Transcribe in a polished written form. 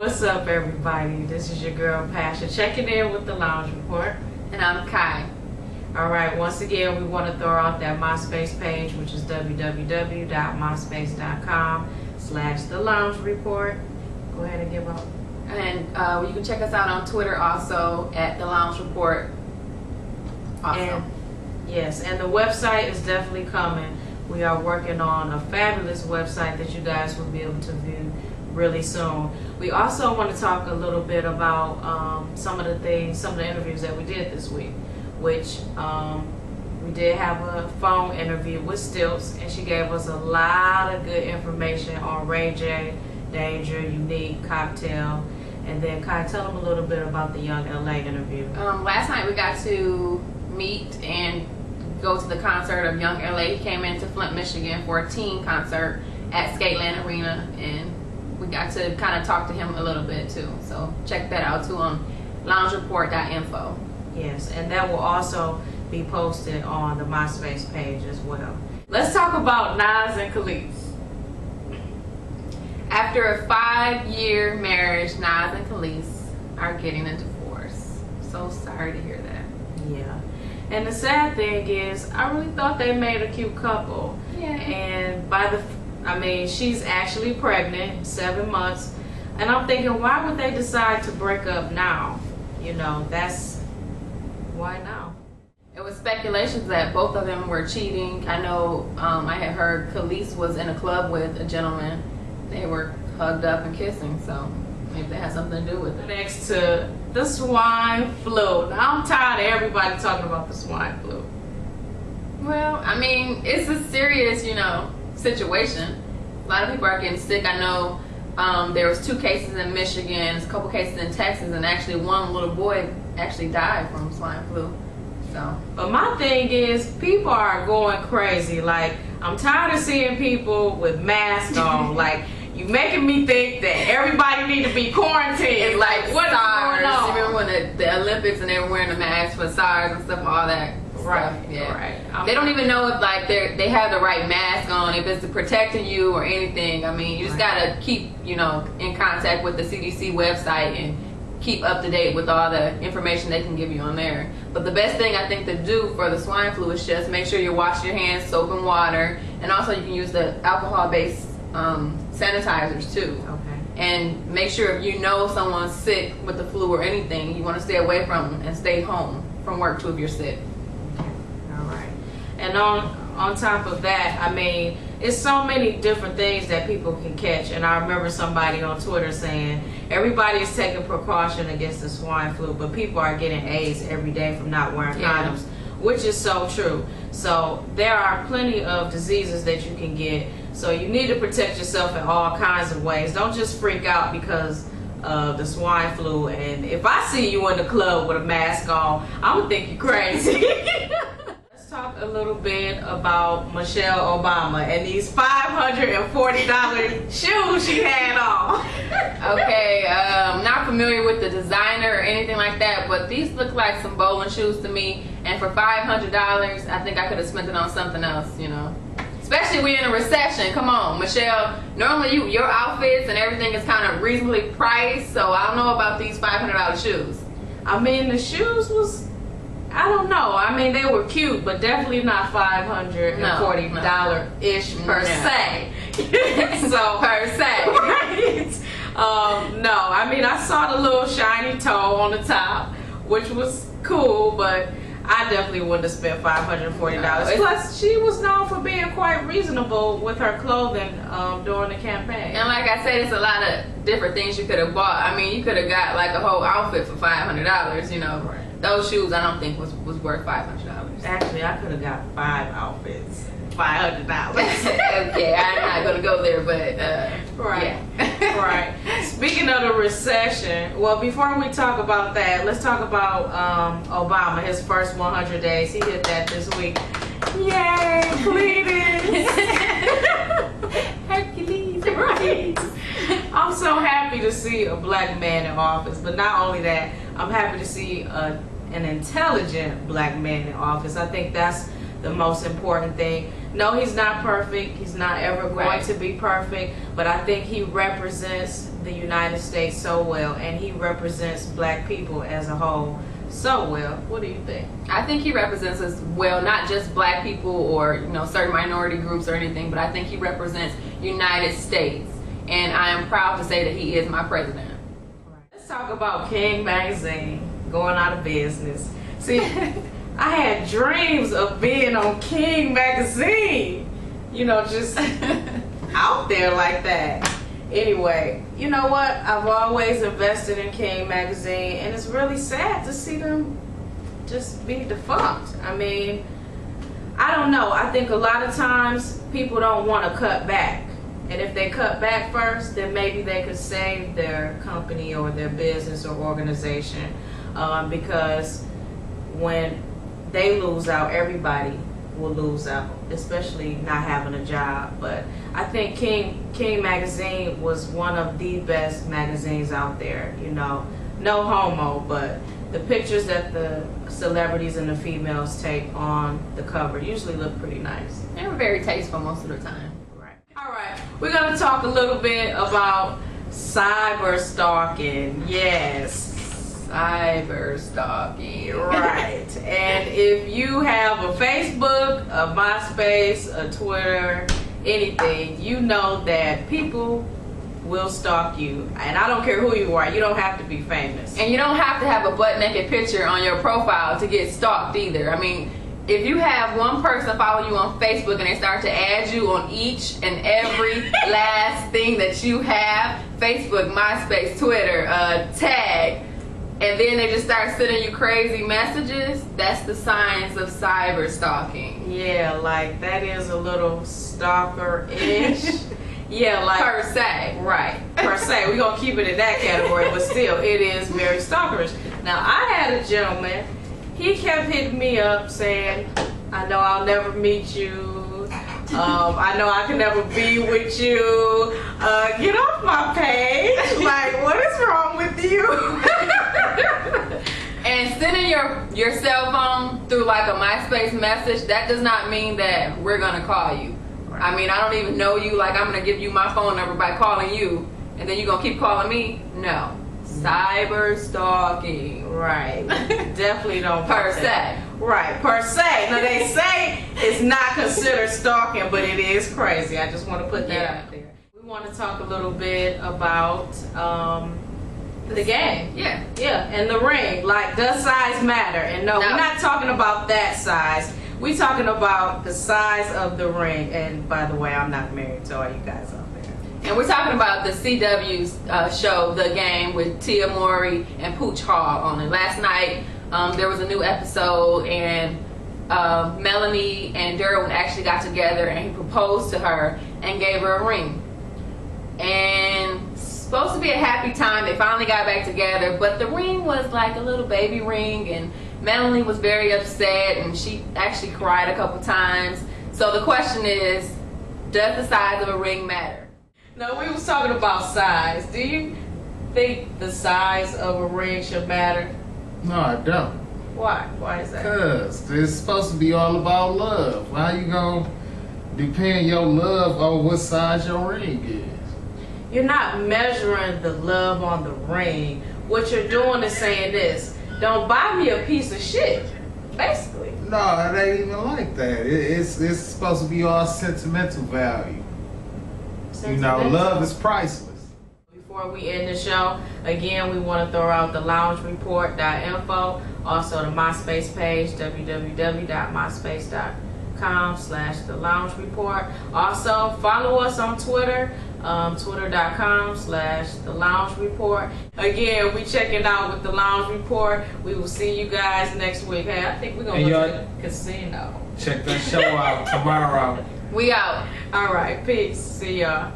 What's up, everybody? This is your girl Pasha checking in with the Lounge Report. And I'm Kai. Alright, once again we want to throw out that MySpace page, which is www.myspace.com/the Lounge Report. Go ahead and give up. And you can check us out on Twitter also at the Lounge Report. And the website is definitely coming. We are working on a fabulous website that you guys will be able to view really soon. We also want to talk a little bit about some of the interviews that we did this week, which we did have a phone interview with Stilts, and she gave us a lot of good information on Ray J, Danger, Unique, Cocktail, and then Kai, tell them a little bit about the Young LA interview. Last night we got to meet and go to the concert of Young LA. He came into Flint, Michigan for a teen concert at Skateland Arena, and we got to kind of talk to him a little bit too. So check that out too on loungereport.info. Yes, and that will also be posted on the MySpace page as well. Let's talk about Nas and Khalees. After a 5-year marriage, Nas and Khalees are getting a divorce. So sorry to hear that. Yeah. And the sad thing is, I really thought they made a cute couple. Yeah. And she's actually pregnant, 7 months. And I'm thinking, why would they decide to break up now? Why now? It was speculations that both of them were cheating. I know I had heard Khalees was in a club with a gentleman. They were hugged up and kissing, so maybe that had something to do with it. Next to the swine flu. Now I'm tired of everybody talking about the swine flu. Well, it's a serious, situation. A lot of people are getting sick. I know there was 2 cases in Michigan, a couple cases in Texas, and actually one little boy actually died from swine flu. So, but my thing is, people are going crazy. Like, I'm tired of seeing people with masks on. Like, you making me think that everybody need to be quarantined. Like, what is going on? You remember when the Olympics and they were wearing the masks for SARS and stuff, all that. Right. Stuff. Yeah. Right. They don't even know if they have the right mask on, if it's protecting you or anything. You just gotta keep in contact with the CDC website and keep up to date with all the information they can give you on there. But the best thing I think to do for the swine flu is just make sure you wash your hands, soap and water, and also you can use the alcohol-based sanitizers too. Okay. And make sure if you know someone's sick with the flu or anything, you want to stay away from them and stay home from work too if you're sick. All right. And on top of that, it's so many different things that people can catch. And I remember somebody on Twitter saying everybody is taking precaution against the swine flu, but people are getting AIDS every day from not wearing condoms, which is so true. So there are plenty of diseases that you can get. So you need to protect yourself in all kinds of ways. Don't just freak out because of the swine flu. And if I see you in the club with a mask on, I'm going to think you're crazy. Let's talk a little bit about Michelle Obama and these $540 shoes she had on. Okay, not familiar with the designer or anything like that, but these look like some bowling shoes to me. And for $500, I think I could have spent it on something else, Especially we're in a recession. Come on, Michelle. Normally your outfits and everything is kind of reasonably priced, so I don't know about these $500 shoes. The shoes was, I don't know. They were cute, but definitely not $540-ish per se. So per se. Right. No, I saw the little shiny toe on the top, which was cool, but I definitely wouldn't have spent $540. Plus, she was known for being quite reasonable with her clothing during the campaign. And like I said, it's a lot of different things you could have bought. You could have got like a whole outfit for $500, Right. Those shoes I don't think was worth $500. Actually, I could have got 5 outfits. $500. Okay, I'm not gonna go there, but right. Yeah. Right. Speaking of the recession, well, before we talk about that, let's talk about Obama. His first 100 days, he hit that this week. Yay, Cletus! Hercules, right? I'm so happy to see a black man in office, but not only that, I'm happy to see an intelligent black man in office. I think that's the most important thing. No, he's not perfect. He's not ever going to be perfect, but I think he represents the United States so well, and he represents black people as a whole so well. What do you think? I think he represents us well, not just black people or certain minority groups or anything, but I think he represents United States, and I am proud to say that he is my president. Let's talk about King Magazine going out of business. See, I had dreams of being on King Magazine, just out there like that. Anyway, you know what? I've always invested in King Magazine, and it's really sad to see them just be defunct. I mean, I don't know. I think a lot of times people don't want to cut back. And if they cut back first, then maybe they could save their company or their business or organization. Because when they lose out, everybody will lose out, especially not having a job. But I think King Magazine was one of the best magazines out there. No homo, but the pictures that the celebrities and the females take on the cover usually look pretty nice. They were very tasteful most of the time. Right. All right, we're gonna talk a little bit about cyber stalking. Yes. Cyber stalking. Right. And if you have a Facebook, a MySpace, a Twitter, anything, you know that people will stalk you. And I don't care who you are. You don't have to be famous. And you don't have to have a butt-naked picture on your profile to get stalked either. I mean, if you have one person follow you on Facebook and they start to add you on each and every last thing that you have, Facebook, MySpace, Twitter, tag, and then they just start sending you crazy messages, that's the signs of cyber stalking. Yeah, like that is a little stalker-ish. Yeah, like Per se. Right, per se. We're going to keep it in that category, but still, it is very stalkerish. Now, I had a gentleman, he kept hitting me up saying, I know I'll never meet you. I know I can never be with you. Get off my page. Like, what is wrong with you? And sending your cell phone through like a MySpace message, that does not mean that we're going to call you. I mean, I don't even know you. Like, I'm going to give you my phone number by calling you, and then you're going to keep calling me? No. Cyber stalking. Right. Definitely don't. Per se. Right, per se. Now, they say it's not considered stalking, but it is crazy. I just want to put that out there. We want to talk a little bit about the game. Yeah. Yeah, and the ring. Like, does size matter? And no, we're not talking about that size. We're talking about the size of the ring. And by the way, I'm not married to all you guys out there. And we're talking about the CW's show, The Game, with Tia Mowry and Pooch Hall on it. Last night, there was a new episode, and Melanie and Derwin actually got together, and he proposed to her and gave her a ring. And supposed to be a happy time. They finally got back together, but the ring was like a little baby ring, and Melanie was very upset, and she actually cried a couple times. So the question is, does the size of a ring matter? No, we was talking about size. Do you think the size of a ring should matter? No, I don't. Why? Why is that? Because it's supposed to be all about love. How you gonna depend your love on what size your ring is? You're not measuring the love on the ring. What you're doing is saying this: don't buy me a piece of shit, basically. No, it ain't even like that. It's supposed to be all sentimental value. You know, love is priceless. Before we end the show, again, we want to throw out the loungereport.info, also the MySpace page, www.myspace.com/theloungereport. Also, follow us on Twitter, twitter.com/theloungereport. Again, we checking out with the Lounge Report. We will see you guys next week. Hey, I think we're going to go to the casino. Check that show out tomorrow. We out. All right, peace. See y'all.